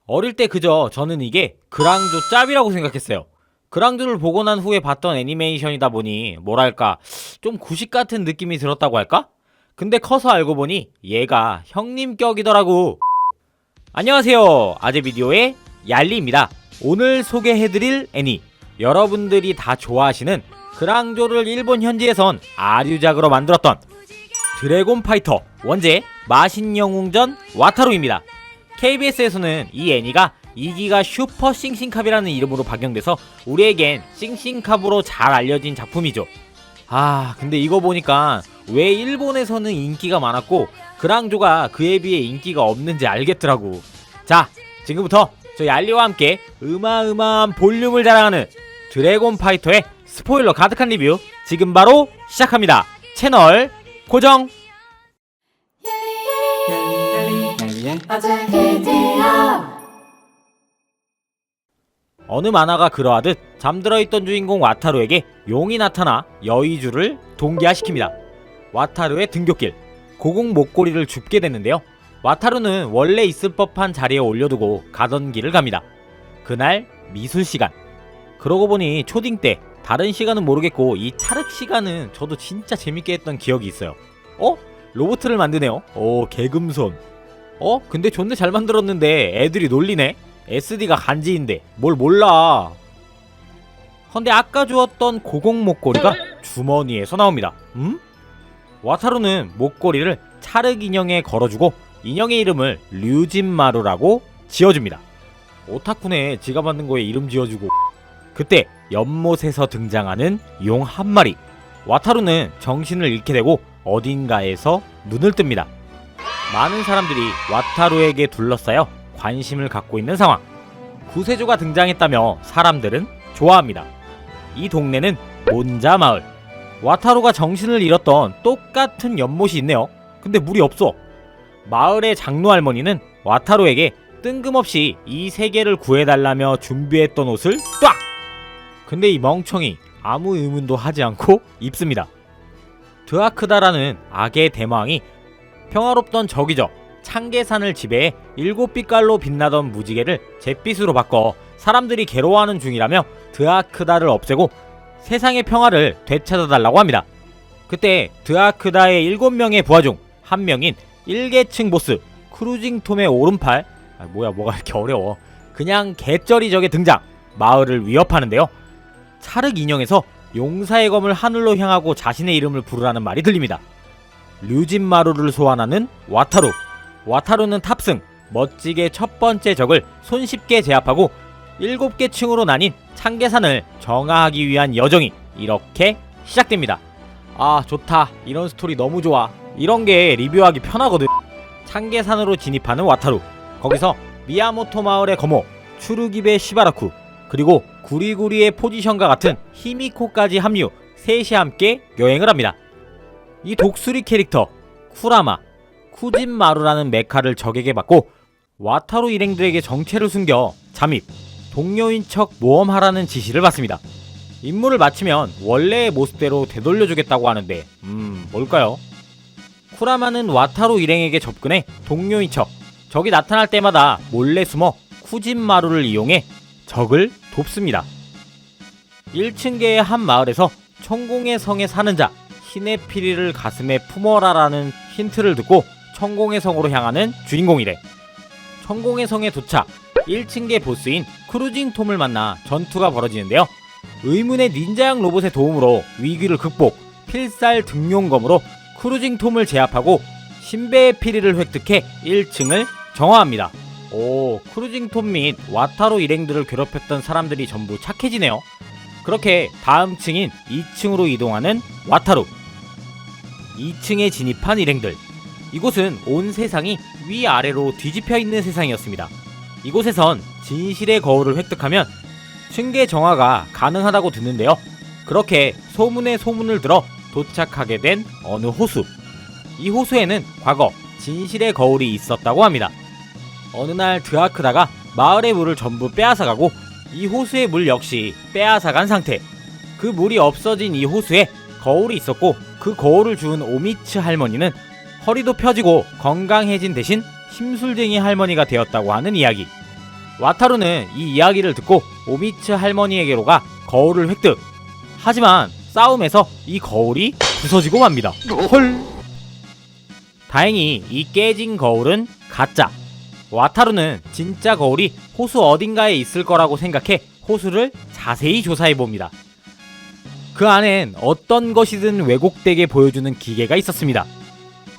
어릴 때 그저 저는 이게 그랑조 짭이라고 생각했어요. 그랑조를 보고 난 후에 봤던 애니메이션이다 보니 뭐랄까 좀 구식 같은 느낌이 들었다고 할까? 근데 커서 알고 보니 얘가 형님 격이더라고. 안녕하세요, 아재비디오의 얄리입니다. 오늘 소개해드릴 애니, 여러분들이 다 좋아하시는 그랑조를 일본 현지에선 아류작으로 만들었던 드래곤 파이터 원제 마신영웅전 와타루입니다. KBS에서는 이 애니가 2기가 슈퍼 싱싱캅이라는 이름으로 박영돼서 우리에겐 싱싱캅으로 잘 알려진 작품이죠. 근데 이거 보니까 왜 일본에서는 인기가 많았고 그랑조가 그에 비해 인기가 없는지 알겠더라고. 자, 지금부터 저 얄리와 함께 어마어마한 볼륨을 자랑하는 드래곤 파이터의 스포일러 가득한 리뷰 지금 바로 시작합니다. 채널 고정! 어느 만화가 그러하듯 잠들어있던 주인공 와타루에게 용이 나타나 여의주를 동기화시킵니다. 와타루의 등굣길, 고공 목걸이를 줍게 됐는데요. 와타루는 원래 있을 법한 자리에 올려두고 가던 길을 갑니다. 그날 미술시간. 그러고 보니 초딩 때 다른 시간은 모르겠고 이 찰흙 시간은 저도 진짜 재밌게 했던 기억이 있어요. 로봇을 만드네요. 개금손. 근데 존나 잘 만들었는데 애들이 놀리네. SD가 간지인데 뭘 몰라. 근데 아까 주었던 고공 목걸이가 주머니에서 나옵니다. 와타루는 목걸이를 찰흙 인형에 걸어주고 인형의 이름을 류진마루라고 지어줍니다. 오타쿠네 지가 만든 거에 이름 지어주고. 그때 연못에서 등장하는 용 한 마리. 와타루는 정신을 잃게 되고 어딘가에서 눈을 뜹니다. 많은 사람들이 와타루에게 둘러싸여 관심을 갖고 있는 상황. 구세주가 등장했다며 사람들은 좋아합니다. 이 동네는 몬자 마을. 와타루가 정신을 잃었던 똑같은 연못이 있네요. 근데 물이 없어. 마을의 장로 할머니는 와타루에게 뜬금없이 이 세계를 구해달라며 준비했던 옷을 딱! 근데 이 멍청이 아무 의문도 하지 않고 입습니다. 드아크다라는 악의 대마왕이 평화롭던 저기저 창계산을 지배해 7빛깔로 빛나던 무지개를 잿빛으로 바꿔 사람들이 괴로워하는 중이라며 드아크다를 없애고 세상의 평화를 되찾아달라고 합니다. 그때 드아크다의 7명의 부하 중 한 명인 1계층 보스 크루징 톰의 오른팔, 뭐가 이렇게 어려워, 그냥 개쩌리 적의 등장, 마을을 위협하는데요. 찰흙 인형에서 용사의 검을 하늘로 향하고 자신의 이름을 부르라는 말이 들립니다. 류진마루를 소환하는 와타루. 와타루는 탑승, 멋지게 첫 번째 적을 손쉽게 제압하고 7개 층으로 나뉜 창계산을 정화하기 위한 여정이 이렇게 시작됩니다. 좋다. 이런 스토리 너무 좋아. 이런 게 리뷰하기 편하거든. 창계산으로 진입하는 와타루. 거기서 미야모토 마을의 거모 추르기베 시바라쿠, 그리고 구리구리의 포지션과 같은 히미코까지 합류. 셋이 함께 여행을 합니다. 이 독수리 캐릭터 쿠라마, 쿠진마루라는 메카를 적에게 받고 와타루 일행들에게 정체를 숨겨 잠입, 동료인 척 모험하라는 지시를 받습니다. 임무를 마치면 원래의 모습대로 되돌려주겠다고 하는데 뭘까요? 쿠라마는 와타루 일행에게 접근해 동료인 척, 적이 나타날 때마다 몰래 숨어 쿠진마루를 이용해 적을 돕습니다. 1층계의 한 마을에서 천공의 성에 사는 자 히네피리를 가슴에 품어라라는 힌트를 듣고 천공의 성으로 향하는 주인공이래. 천공의 성에 도착, 1층계 보스인 크루징 톰을 만나 전투가 벌어지는데요. 의문의 닌자양 로봇의 도움으로 위기를 극복, 필살 등용검으로 크루징 톰을 제압하고 신배의 피리를 획득해 1층을 정화합니다. 크루징 톰 및 와타루 일행들을 괴롭혔던 사람들이 전부 착해지네요. 그렇게 다음 층인 2층으로 이동하는 와타루. 2층에 진입한 일행들. 이곳은 온 세상이 위아래로 뒤집혀 있는 세상이었습니다. 이곳에선 진실의 거울을 획득하면 층계 정화가 가능하다고 듣는데요. 그렇게 소문에 소문을 들어 도착하게 된 어느 호수. 이 호수에는 과거 진실의 거울이 있었다고 합니다. 어느 날 드아크다가 마을의 물을 전부 빼앗아가고 이 호수의 물 역시 빼앗아간 상태. 그 물이 없어진 이 호수에 거울이 있었고 그 거울을 주운 오미츠 할머니는 허리도 펴지고 건강해진 대신 심술쟁이 할머니가 되었다고 하는 이야기. 와타루는 이 이야기를 듣고 오미츠 할머니에게로 가 거울을 획득. 하지만 싸움에서 이 거울이 부서지고 맙니다. 헐. 다행히 이 깨진 거울은 가짜. 와타루는 진짜 거울이 호수 어딘가에 있을 거라고 생각해 호수를 자세히 조사해봅니다. 그 안엔 어떤 것이든 왜곡되게 보여주는 기계가 있었습니다.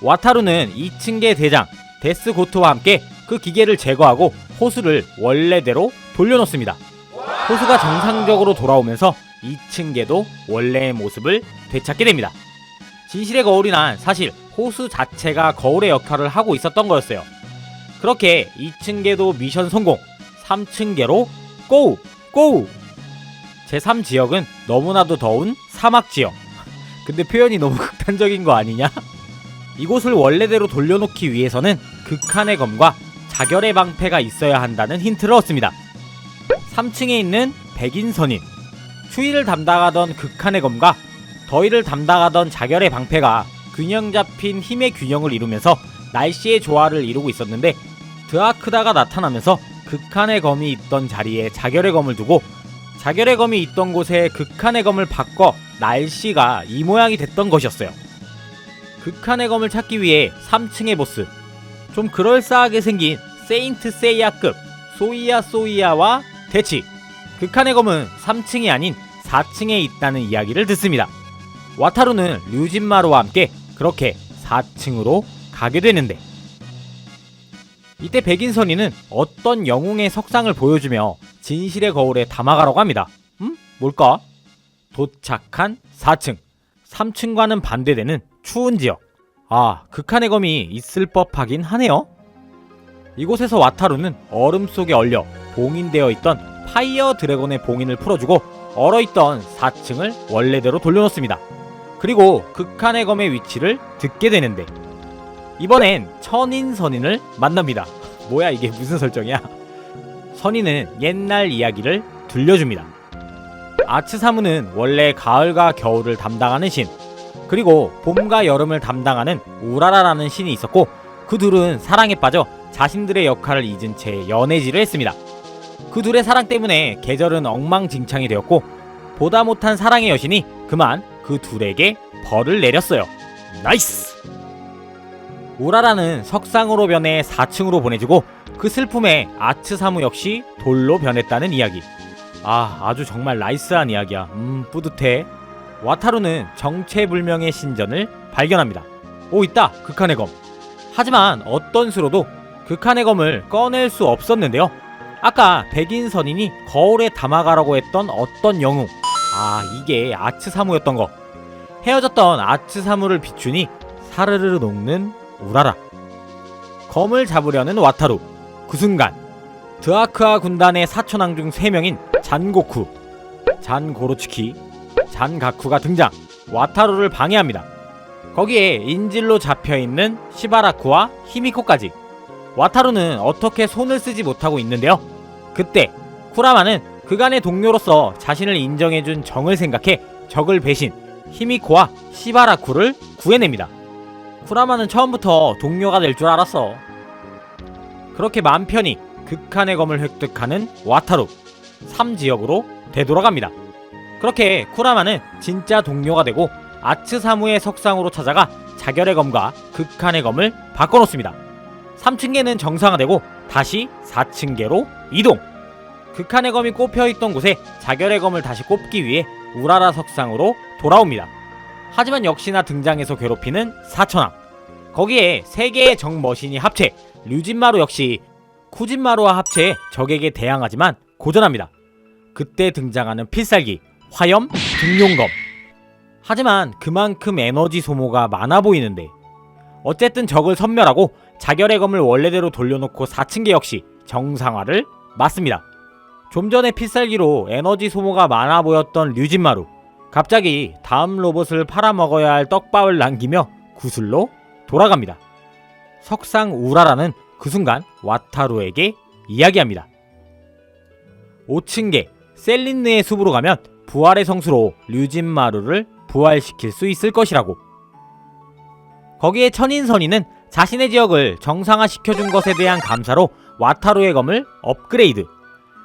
와타루는 2층계 대장 데스고트와 함께 그 기계를 제거하고 호수를 원래대로 돌려놓습니다. 호수가 정상적으로 돌아오면서 2층계도 원래의 모습을 되찾게 됩니다. 진실의 거울이란 사실 호수 자체가 거울의 역할을 하고 있었던 거였어요. 그렇게 2층계도 미션 성공, 3층계로 고우! 고우! 제3지역은 너무나도 더운 사막지역. 근데 표현이 너무 극단적인 거 아니냐? 이곳을 원래대로 돌려놓기 위해서는 극한의 검과 자결의 방패가 있어야 한다는 힌트를 얻습니다. 3층에 있는 백인선인, 추위를 담당하던 극한의 검과 더위를 담당하던 자결의 방패가 균형 잡힌 힘의 균형을 이루면서 날씨의 조화를 이루고 있었는데 드아크다가 나타나면서 극한의 검이 있던 자리에 자결의 검을 두고 자결의 검이 있던 곳에 극한의 검을 바꿔 날씨가 이 모양이 됐던 것이었어요. 극한의 검을 찾기 위해 3층의 보스, 좀 그럴싸하게 생긴 세인트 세이야급 소이야와 대치. 극한의 검은 3층이 아닌 4층에 있다는 이야기를 듣습니다. 와타루는 류진마루와 함께 그렇게 4층으로 가게 되는데, 이때 백인선이는 어떤 영웅의 석상을 보여주며 진실의 거울에 담아가라고 합니다. 뭘까? 도착한 4층. 3층과는 반대되는 추운 지역. 아, 극한의 검이 있을 법하긴 하네요. 이곳에서 와타루는 얼음 속에 얼려 봉인되어 있던 파이어 드래곤의 봉인을 풀어주고 얼어있던 4층을 원래대로 돌려놓습니다. 그리고 극한의 검의 위치를 듣게 되는데, 이번엔 천인 선인을 만납니다. 뭐야 이게 무슨 설정이야? 선인은 옛날 이야기를 들려줍니다. 아츠사무는 원래 가을과 겨울을 담당하는 신, 그리고 봄과 여름을 담당하는 우라라라는 신이 있었고, 그 둘은 사랑에 빠져 자신들의 역할을 잊은 채 연애질을 했습니다. 그 둘의 사랑 때문에 계절은 엉망진창이 되었고, 보다 못한 사랑의 여신이 그만 그 둘에게 벌을 내렸어요. 나이스! 우라라는 석상으로 변해 4층으로 보내지고 그 슬픔에 아츠사무 역시 돌로 변했다는 이야기. 아주 정말 나이스한 이야기야. 뿌듯해. 와타루는 정체불명의 신전을 발견합니다. 오, 있다! 극한의 검. 하지만 어떤 수로도 극한의 검을 꺼낼 수 없었는데요. 아까 백인선인이 거울에 담아가라고 했던 어떤 영웅, 이게 아츠사무였던 거. 헤어졌던 아츠사무를 비추니 사르르 녹는 우라라. 검을 잡으려는 와타루. 그 순간 드아크아 군단의 사천왕 중 3명인 잔고쿠, 잔고로츠키, 잔가쿠가 등장. 와타루를 방해합니다. 거기에 인질로 잡혀있는 시바라쿠와 히미코까지. 와타루는 어떻게 손을 쓰지 못하고 있는데요. 그때 쿠라마는 그간의 동료로서 자신을 인정해준 정을 생각해 적을 배신, 히미코와 시바라쿠를 구해냅니다. 쿠라마는 처음부터 동료가 될 줄 알았어. 그렇게 맘 편히 극한의 검을 획득하는 와타루. 3지역으로 되돌아갑니다. 그렇게 쿠라마는 진짜 동료가 되고 아츠사무의 석상으로 찾아가 자결의 검과 극한의 검을 바꿔놓습니다. 3층계는 정상화되고 다시 4층계로 이동. 극한의 검이 꼽혀있던 곳에 자결의 검을 다시 꼽기 위해 우라라 석상으로 돌아옵니다. 하지만 역시나 등장해서 괴롭히는 사천왕. 거기에 3개의 적 머신이 합체, 류진마루 역시 쿠진마루와 합체해 적에게 대항하지만 고전합니다. 그때 등장하는 필살기 화염 등용검. 하지만 그만큼 에너지 소모가 많아 보이는데, 어쨌든 적을 섬멸하고 자결의 검을 원래대로 돌려놓고 4층계 역시 정상화를 맞습니다. 좀 전에 필살기로 에너지 소모가 많아 보였던 류진마루, 갑자기 다음 로봇을 팔아먹어야 할 떡밥을 남기며 구슬로 돌아갑니다. 석상 우라라는 그 순간 와타루에게 이야기합니다. 5층계 셀린느의 숲으로 가면 부활의 성수로 류진마루를 부활시킬 수 있을 것이라고. 거기에 천인선이는 자신의 지역을 정상화시켜준 것에 대한 감사로 와타루의 검을 업그레이드.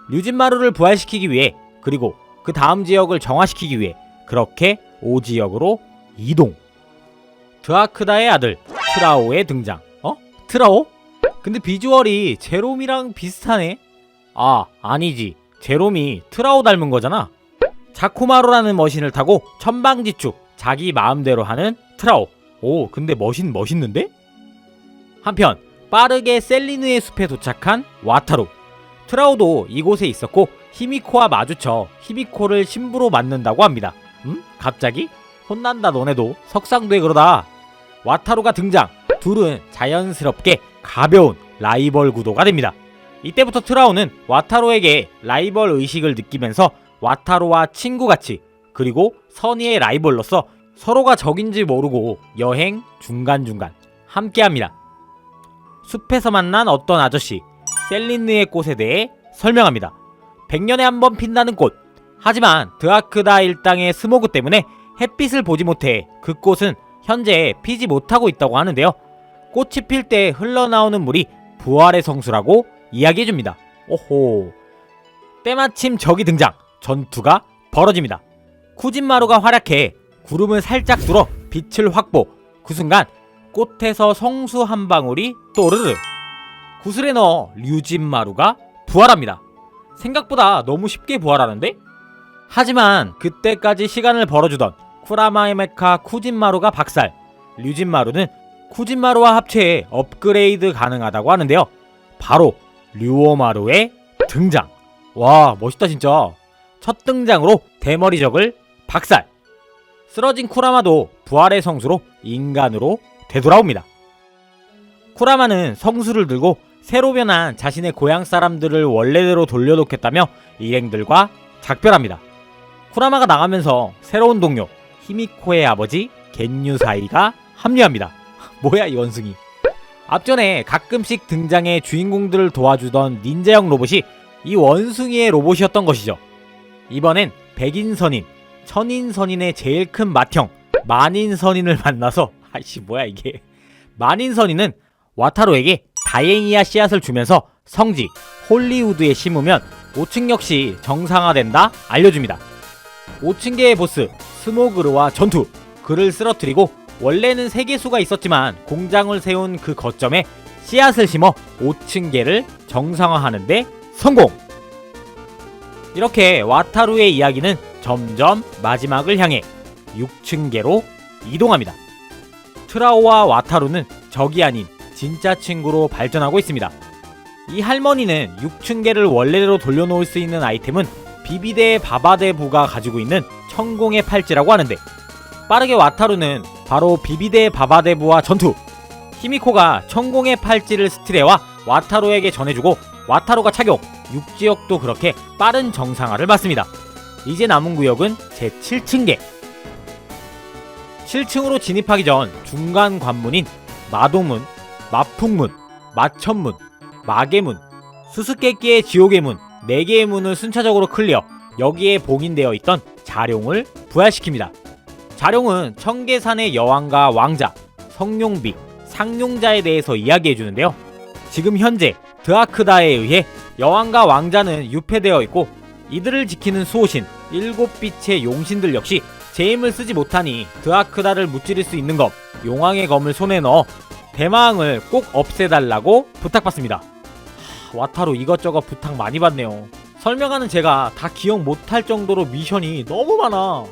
류진마루를 부활시키기 위해, 그리고 그 다음 지역을 정화시키기 위해 그렇게 5지역으로 이동. 드아크다의 아들 트라오의 등장. 트라오? 근데 비주얼이 제롬이랑 비슷하네? 아니지. 제롬이 트라오 닮은 거잖아. 자쿠마루라는 머신을 타고 천방지축 자기 마음대로 하는 트라오. 오, 근데 멋있는데? 한편 빠르게 셀리느의 숲에 도착한 와타루. 트라오도 이곳에 있었고 히미코와 마주쳐 히미코를 신부로 맞는다고 합니다. 갑자기? 혼난다 너네도. 석상돼 그러다. 와타루가 등장. 둘은 자연스럽게 가벼운 라이벌 구도가 됩니다. 이때부터 트라오는 와타루에게 라이벌 의식을 느끼면서 와타루와 친구같이, 그리고 선의의 라이벌로서 서로가 적인지 모르고 여행 중간중간 함께합니다. 숲에서 만난 어떤 아저씨 셀린느의 꽃에 대해 설명합니다. 100년에 한 번 핀다는 꽃. 하지만 드아크다 일당의 스모그 때문에 햇빛을 보지 못해 그 꽃은 현재 피지 못하고 있다고 하는데요. 꽃이 필 때 흘러나오는 물이 부활의 성수라고 이야기해줍니다. 오호. 때마침 적이 등장. 전투가 벌어집니다. 쿠진마루가 활약해 구름을 살짝 뚫어 빛을 확보. 그 순간 꽃에서 성수 한 방울이 또르르. 구슬에 넣어 류진마루가 부활합니다. 생각보다 너무 쉽게 부활하는데? 하지만 그때까지 시간을 벌어주던 쿠라마의 메카 쿠진마루가 박살. 류진마루는 쿠진마루와 합체해 업그레이드 가능하다고 하는데요. 바로 류오마루의 등장. 와, 멋있다 진짜. 첫 등장으로 대머리 적을 박살. 쓰러진 쿠라마도 부활의 성수로 인간으로 되돌아옵니다. 쿠라마는 성수를 들고 새로 변한 자신의 고향 사람들을 원래대로 돌려놓겠다며 일행들과 작별합니다. 쿠라마가 나가면서 새로운 동료 히미코의 아버지 겐유사이가 합류합니다. 뭐야 이 원숭이. 앞전에 가끔씩 등장해 주인공들을 도와주던 닌자형 로봇이 이 원숭이의 로봇이었던 것이죠. 이번엔 백인선인, 천인선인의 제일 큰 맏형 만인선인을 만나서 아이씨 뭐야 이게. 만인선인은 와타루에게 다행이야 씨앗을 주면서 성지 홀리우드에 심으면 5층 역시 정상화된다 알려줍니다. 5층계의 보스 스모그르와 전투. 그를 쓰러뜨리고 원래는 3개수가 있었지만 공장을 세운 그 거점에 씨앗을 심어 5층계를 정상화하는데 성공! 이렇게 와타루의 이야기는 점점 마지막을 향해 6층계로 이동합니다. 트라오와 와타루는 적이 아닌 진짜 친구로 발전하고 있습니다. 이 할머니는 6층계를 원래대로 돌려놓을 수 있는 아이템은 비비대 바바데부가 가지고 있는 천공의 팔찌라고 하는데, 빠르게 와타루는 바로 비비대 바바데부와 전투. 히미코가 천공의 팔찌를 스트레와 와타루에게 전해주고 와타루가 착용. 6지역도 그렇게 빠른 정상화를 받습니다. 이제 남은 구역은 제7층계. 7층으로 진입하기 전 중간 관문인 마동문, 마풍문, 마천문, 마계문, 수수께끼의 지옥의 문 4개의 문을 순차적으로 클리어. 여기에 봉인되어 있던 자룡을 부활시킵니다. 자룡은 청계산의 여왕과 왕자, 성룡비, 상룡자에 대해서 이야기해주는데요. 지금 현재 드아크다에 의해 여왕과 왕자는 유폐되어 있고 이들을 지키는 수호신 7빛의 용신들 역시 제 힘을 쓰지 못하니 드아크다를 무찌를 수 있는 검 용왕의 검을 손에 넣어 대마왕을 꼭 없애달라고 부탁받습니다. 와타루 이것저것 부탁 많이 받네요. 설명하는 제가 다 기억 못할 정도로 미션이 너무 많아.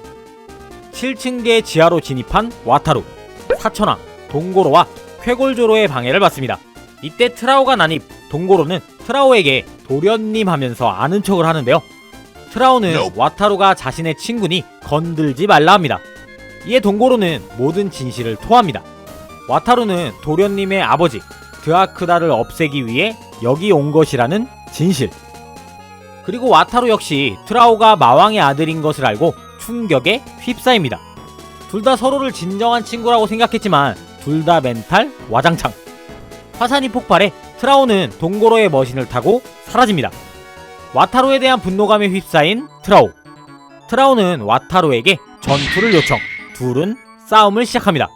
7층계 지하로 진입한 와타루. 사천왕 동고로와 쾌골조로의 방해를 받습니다. 이때 트라오가 난입. 동고로는 트라오에게 도련님 하면서 아는 척을 하는데요. 트라오는 와타루가 자신의 친구니 건들지 말라 합니다. 이에 동고로는 모든 진실을 토합니다. 와타루는 도련님의 아버지 드아크다를 없애기 위해 여기 온 것이라는 진실. 그리고 와타루 역시 트라오가 마왕의 아들인 것을 알고 충격에 휩싸입니다. 둘 다 서로를 진정한 친구라고 생각했지만 둘 다 멘탈 와장창. 화산이 폭발해 트라오는 동고로의 머신을 타고 사라집니다. 와타루에 대한 분노감에 휩싸인 트라오. 트라오는 와타루에게 전투를 요청. 둘은 싸움을 시작합니다.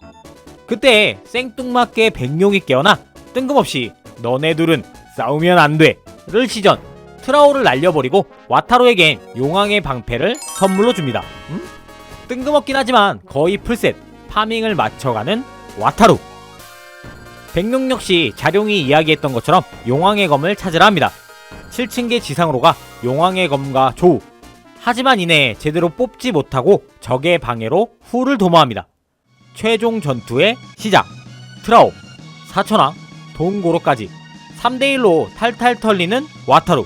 그때 생뚱맞게 백룡이 깨어나 뜬금없이 너네 둘은 싸우면 안돼를 시전 트라오를 날려버리고 와타루에겐 용왕의 방패를 선물로 줍니다. 뜬금없긴 하지만 거의 풀셋 파밍을 맞춰가는 와타루. 백룡 역시 자룡이 이야기했던 것처럼 용왕의 검을 찾으라 합니다. 7층계 지상으로 가 용왕의 검과 조우. 하지만 이내 제대로 뽑지 못하고 적의 방해로 후를 도모합니다. 최종 전투의 시작. 트라오, 사천왕, 동고로까지 3대1로 탈탈 털리는 와타루.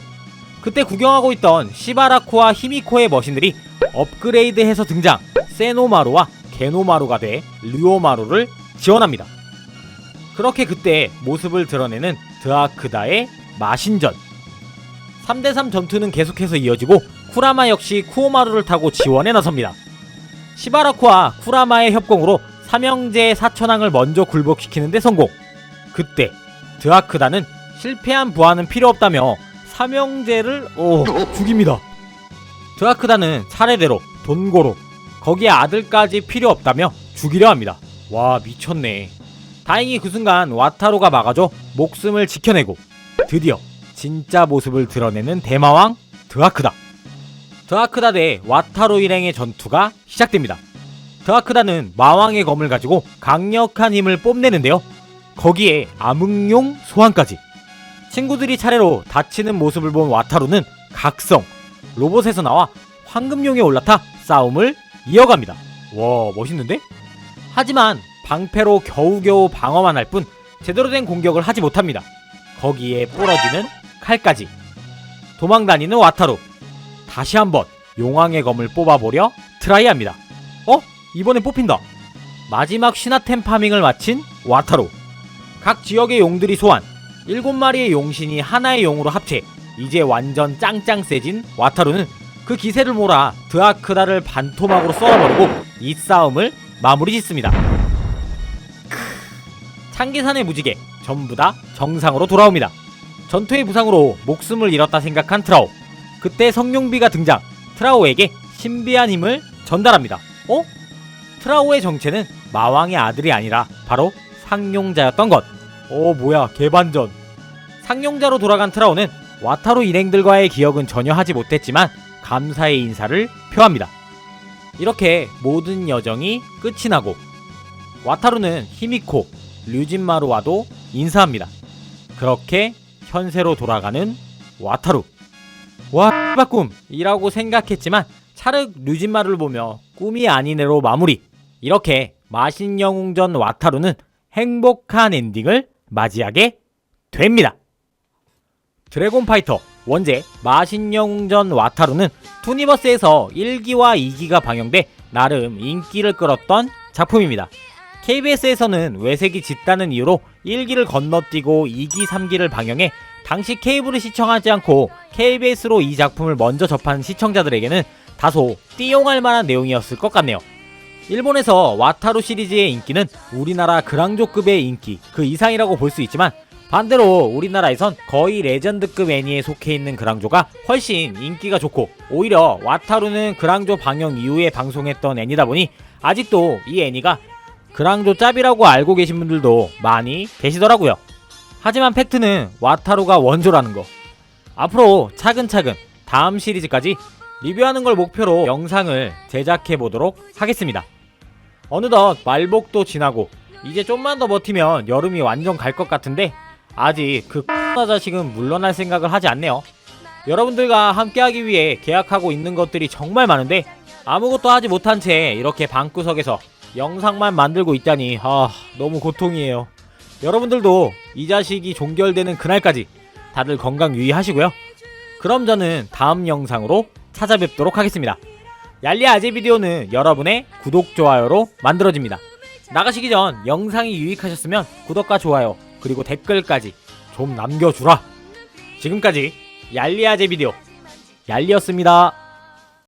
그때 구경하고 있던 시바라쿠와 히미코의 머신들이 업그레이드해서 등장. 세노마루와 게노마루가 돼 류오마루를 지원합니다. 그렇게 그때 모습을 드러내는 드아크다의 마신전. 3대3 전투는 계속해서 이어지고 쿠라마 역시 쿠오마루를 타고 지원에 나섭니다. 시바라쿠와 쿠라마의 협공으로 삼형제의 사천왕을 먼저 굴복시키는데 성공. 그때 드아크다는 실패한 부하는 필요 없다며 삼형제를 죽입니다. 드아크다는 차례대로 돈고로, 거기에 아들까지 필요 없다며 죽이려 합니다. 와, 미쳤네. 다행히 그 순간 와타루가 막아줘 목숨을 지켜내고 드디어 진짜 모습을 드러내는 대마왕 드아크다. 드아크다 대 와타루 일행의 전투가 시작됩니다. 드아크다는 마왕의 검을 가지고 강력한 힘을 뽐내는데요. 거기에 암흑용 소환까지. 친구들이 차례로 다치는 모습을 본 와타루는 각성, 로봇에서 나와 황금용에 올라타 싸움을 이어갑니다. 와, 멋있는데? 하지만 방패로 겨우겨우 방어만 할 뿐 제대로 된 공격을 하지 못합니다. 거기에 부러지는 칼까지. 도망다니는 와타루. 다시 한번 용왕의 검을 뽑아보려 트라이합니다. 이번엔 뽑힌다. 마지막 신화템 파밍을 마친 와타루. 각 지역의 용들이 소환. 7마리의 용신이 하나의 용으로 합체. 이제 완전 짱짱 세진 와타루는 그 기세를 몰아 드아크다를 반토막으로 썰어버리고 이 싸움을 마무리 짓습니다. 창계산의 무지개 전부 다 정상으로 돌아옵니다. 전투의 부상으로 목숨을 잃었다 생각한 트라오. 그때 성룡비가 등장. 트라오에게 신비한 힘을 전달합니다. 트라오의 정체는 마왕의 아들이 아니라 바로 상용자였던 것. 뭐야, 개반전. 상용자로 돌아간 트라오는 와타루 일행들과의 기억은 전혀 하지 못했지만 감사의 인사를 표합니다. 이렇게 모든 여정이 끝이 나고 와타루는 히미코, 류진마루와도 인사합니다. 그렇게 현세로 돌아가는 와타루. 와, 꿈이라고 생각했지만 차륵 류진마루를 보며 꿈이 아니네로 마무리. 이렇게 마신영웅전 와타루는 행복한 엔딩을 맞이하게 됩니다. 드래곤파이터 원제 마신영웅전 와타루는 투니버스에서 1기와 2기가 방영돼 나름 인기를 끌었던 작품입니다. KBS에서는 외색이 짙다는 이유로 1기를 건너뛰고 2기, 3기를 방영해 당시 케이블을 시청하지 않고 KBS로 이 작품을 먼저 접한 시청자들에게는 다소 띠용할 만한 내용이었을 것 같네요. 일본에서 와타루 시리즈의 인기는 우리나라 그랑조급의 인기 그 이상이라고 볼 수 있지만 반대로 우리나라에선 거의 레전드급 애니에 속해 있는 그랑조가 훨씬 인기가 좋고 오히려 와타루는 그랑조 방영 이후에 방송했던 애니다 보니 아직도 이 애니가 그랑조 짭이라고 알고 계신 분들도 많이 계시더라고요. 하지만 팩트는 와타루가 원조라는 거. 앞으로 차근차근 다음 시리즈까지 리뷰하는 걸 목표로 영상을 제작해 보도록 하겠습니다. 어느덧 말복도 지나고 이제 좀만 더 버티면 여름이 완전 갈 것 같은데 아직 그 X나 자식은 물러날 생각을 하지 않네요. 여러분들과 함께하기 위해 계약하고 있는 것들이 정말 많은데 아무것도 하지 못한 채 이렇게 방구석에서 영상만 만들고 있다니 너무 고통이에요. 여러분들도 이 자식이 종결되는 그날까지 다들 건강 유의하시고요. 그럼 저는 다음 영상으로 찾아뵙도록 하겠습니다. 얄리 아재 비디오는 여러분의 구독, 좋아요로 만들어집니다. 나가시기 전 영상이 유익하셨으면 구독과 좋아요 그리고 댓글까지 좀 남겨주라. 지금까지 얄리 아재 비디오 얄리였습니다.